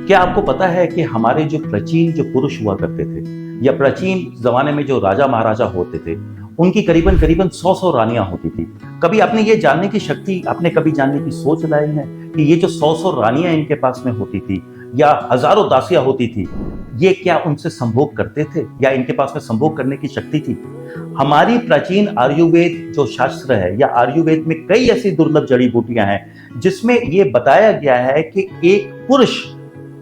क्या आपको पता है कि हमारे जो प्राचीन जो पुरुष हुआ करते थे या प्राचीन जमाने में जो राजा महाराजा होते थे, उनकी करीबन करीबन 100 रानियां होती थी। कभी आपने ये जानने की शक्ति, आपने कभी जानने की सोच लाई है कि ये जो 100 रानियां इनके पास में होती थी या हजारों दासियां होती थी, ये क्या उनसे संभोग करते थे या इनके पास में संभोग करने की शक्ति थी? हमारी प्राचीन आयुर्वेद जो शास्त्र है या आयुर्वेद में कई ऐसी दुर्लभ जड़ी बूटियां हैं जिसमें ये बताया गया है कि एक पुरुष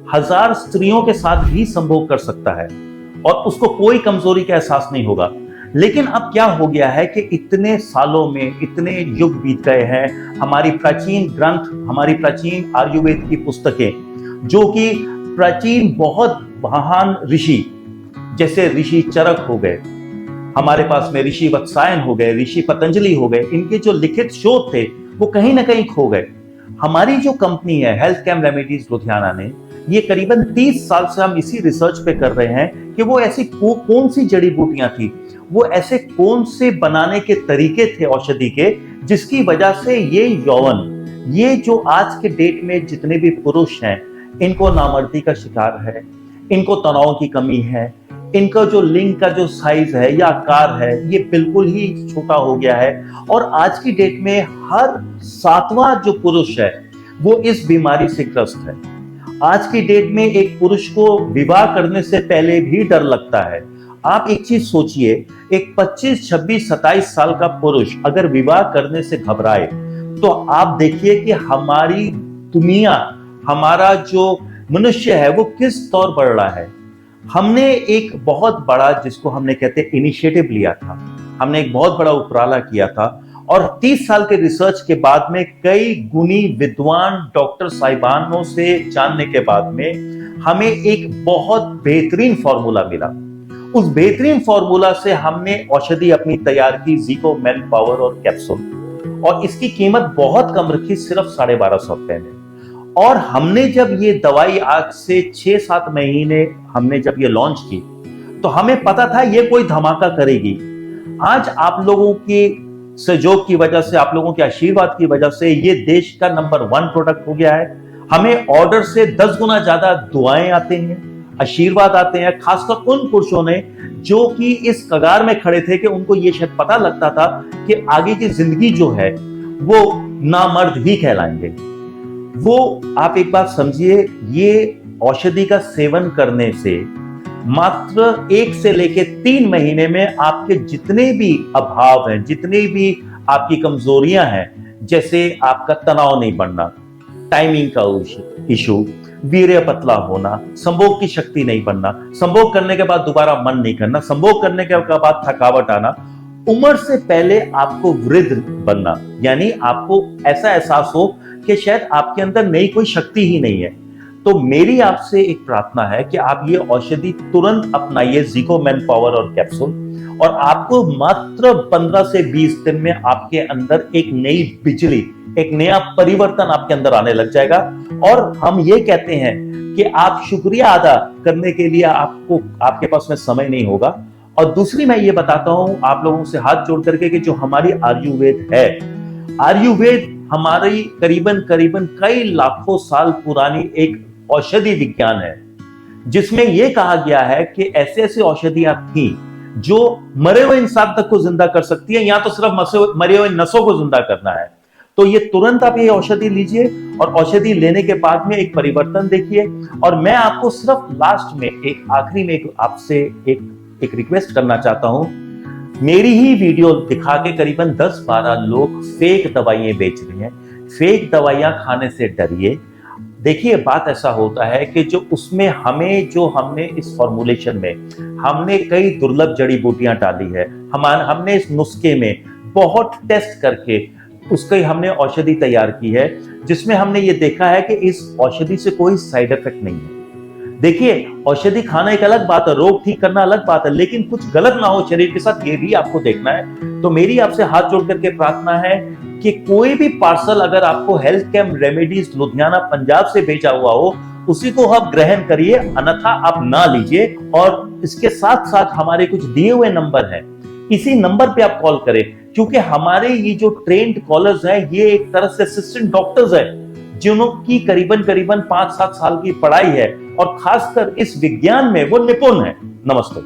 1000 स्त्रियों के साथ भी संभोग कर सकता है और उसको कोई कमजोरी का एहसास नहीं होगा। लेकिन अब क्या हो गया है कि इतने सालों में इतने युग बीत गए हैं, हमारी प्राचीन ग्रंथ, हमारी प्राचीन आयुर्वेद की पुस्तकें, जो कि प्राचीन बहुत महान ऋषि जैसे ऋषि चरक हो गए, हमारे पास में ऋषि वत्सायन हो गए, ऋषि पतंजलि हो गए, इनके जो लिखित शोध थे वो कहीं ना कहीं खो गए। हमारी जो कंपनी है हेल्थ कैम रेमेडीज लुधियाना ने, ये करीबन 30 साल से हम इसी रिसर्च पे कर रहे हैं कि वो ऐसी कौन सी जड़ी बूटियां थी, वो ऐसे कौन से बनाने के तरीके थे औषधि के, जिसकी वजह से ये यौवन, ये जो आज के डेट में जितने भी पुरुष हैं, इनको नामर्दी का शिकार है, इनको तनाव की कमी है, इनका जो लिंग का जो साइज है या आकार है ये बिल्कुल ही छोटा हो गया है। और आज की डेट में हर 7वां जो पुरुष है वो इस बीमारी से ग्रस्त है। आज की डेट में एक पुरुष को विवाह करने से पहले भी डर लगता है। आप एक चीज सोचिए, एक 25, 26, 27 साल का पुरुष अगर विवाह करने से घबराए तो आप देखिए कि हमारी दुनिया, हमारा जो मनुष्य है वो किस तौर बढ़ रहा है। हमने एक बहुत बड़ा, जिसको हमने कहते हैं इनिशिएटिव लिया था, हमने एक बहुत बड़ा उपराला किया था और 30 साल के रिसर्च के बाद में कई गुणी विद्वान डॉक्टर साहिबानों से जानने के बाद में हमें एक बहुत बेहतरीन फॉर्मूला मिला। उस बेहतरीन फॉर्मूला से हमने औषधि अपनी तैयार की, ज़ीको मैन पावर और कैप्सूल, और इसकी कीमत बहुत कम रखी, सिर्फ 1250 रुपए में। और हमने जब ये दवाई आज से 6-7 महीने हमने जब ये लॉन्च की तो हमें पता था ये कोई धमाका करेगी। आज आप लोगों के सहयोग की वजह से, आप लोगों के आशीर्वाद की वजह से ये देश का नंबर 1 प्रोडक्ट हो गया है। हमें ऑर्डर से 10 गुना ज्यादा दुआएं आते हैं, आशीर्वाद आते हैं, खासकर उन पुरुषों ने जो कि इस कगार में खड़े थे कि उनको ये शायद पता लगता था कि आगे की जिंदगी जो है वो नामर्द ही कहलाएंगे। वो आप एक बात समझिए, ये औषधि का सेवन करने से मात्र 1 से लेके 3 महीने में आपके जितने भी अभाव हैं, जितने भी आपकी कमजोरियां हैं, जैसे आपका तनाव नहीं बढ़ना, टाइमिंग का इशू, वीर्य पतला होना, संभोग की शक्ति नहीं बनना, संभोग करने के बाद दोबारा मन नहीं करना, संभोग करने के बाद थकावट आना, उम्र से पहले आपको वृद्ध बनना, यानी आपको ऐसा एहसास हो कि शायद आपके अंदर नई कोई शक्ति ही नहीं है। तो मेरी आपसे एक प्रार्थना है कि आप ये औषधि तुरंत अपनाइए, ज़ीको मैन पावर और कैप्सूल, और आपको मात्र 15 से 20 दिन में आपके अंदर एक नई बिजली, एक नया परिवर्तन आपके अंदर आने लग जाएगा। और हम ये कहते हैं कि आप शुक्रिया अदा करने के लिए आपको, आपके पास में समय नहीं होगा। और दूसरी मैं ये बताता हूं आप लोगों से हाथ जोड़ करके कि जो हमारी आयुर्वेद है, आयुर्वेद हमारी करीबन करीबन कई लाखों साल पुरानी एक औषधि विज्ञान है, जिसमें यह कहा गया है कि ऐसे ऐसे औषधियां थी जो मरे हुए इंसान तक को जिंदा कर सकती है, या तो सिर्फ मरे हुए नसों को जिंदा करना है। तो ये तुरंत आप ये औषधि लीजिए और औषधि लेने के बाद में एक परिवर्तन देखिए। और मैं आपको सिर्फ लास्ट में, एक आखिरी में आपसे एक रिक्वेस्ट करना चाहता हूं। मेरी ही वीडियो दिखा के करीबन 10-12 लोग फेक दवाइयां बेच रहे हैं। फेक दवाइयां खाने से डरिए। देखिए, बात ऐसा होता है कि जो उसमें हमने इस फॉर्मुलेशन में हमने कई दुर्लभ जड़ी बूटियां डाली है, हमने इस नुस्खे में बहुत टेस्ट करके उसकी हमने औषधि तैयार की है, जिसमें हमने ये देखा है कि इस औषधि से कोई साइड इफेक्ट नहीं है। देखिए, औषधि खाना एक अलग बात है, रोग ठीक करना अलग बात है, लेकिन कुछ गलत ना हो शरीर के साथ, ये भी आपको देखना है। तो मेरी आपसे हाथ जोड़ करके प्रार्थना है कि कोई भी पार्सल अगर आपको health cam remedies Ludhiana Punjab से भेजा हुआ हो, उसी को आप ग्रहण करिए, अन्यथा आप ना लीजिए। और इसके साथ साथ हमारे कुछ दिए हुए नंबर हैं, इसी नंबर पे आप कॉल करें, क्योंकि हमारे ये जो ट्रेन्ड कॉलर्स हैं, ये एक तरह से असिस्टेंट डॉक्टर्स हैं, जिनकी करीबन करीबन 5-7 साल की पढ़ाई है और खासकर इस विज्ञान में वो निपुण है। नमस्ते।